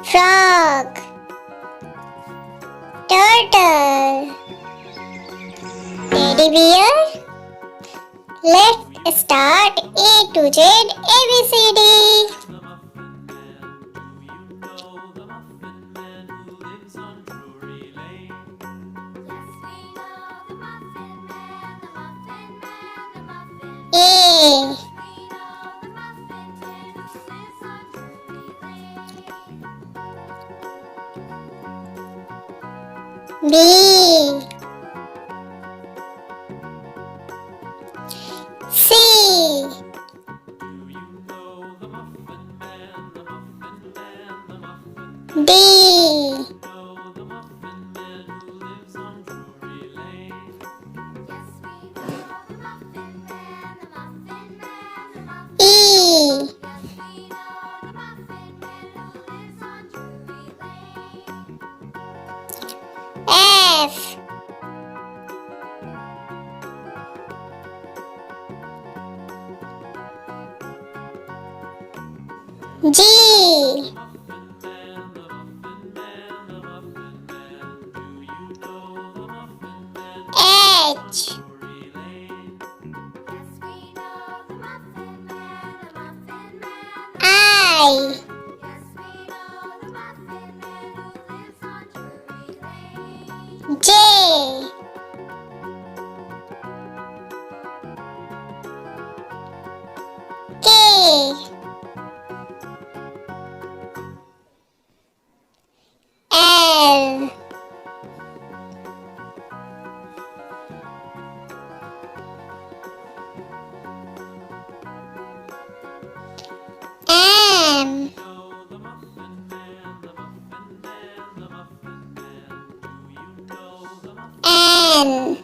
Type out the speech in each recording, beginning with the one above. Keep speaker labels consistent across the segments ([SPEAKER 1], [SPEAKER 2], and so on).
[SPEAKER 1] frog, turtle, teddy bear. Let's start A to Z ABCD. A, B, C, D, E, F, G, H, I, J, K, L, M, N,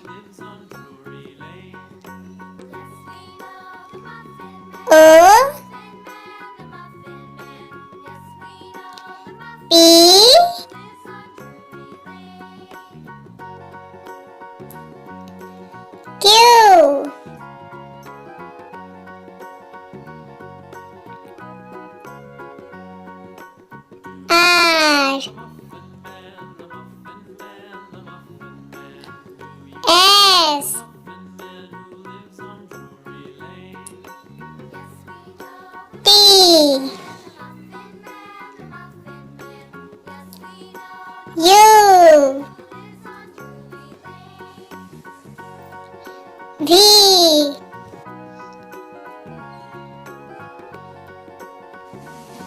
[SPEAKER 1] O, P, Q, R, S, T, U, V,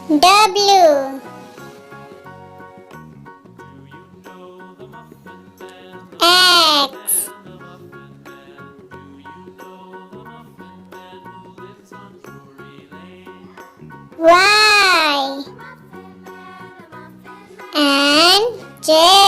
[SPEAKER 1] W, X, Y, and Z.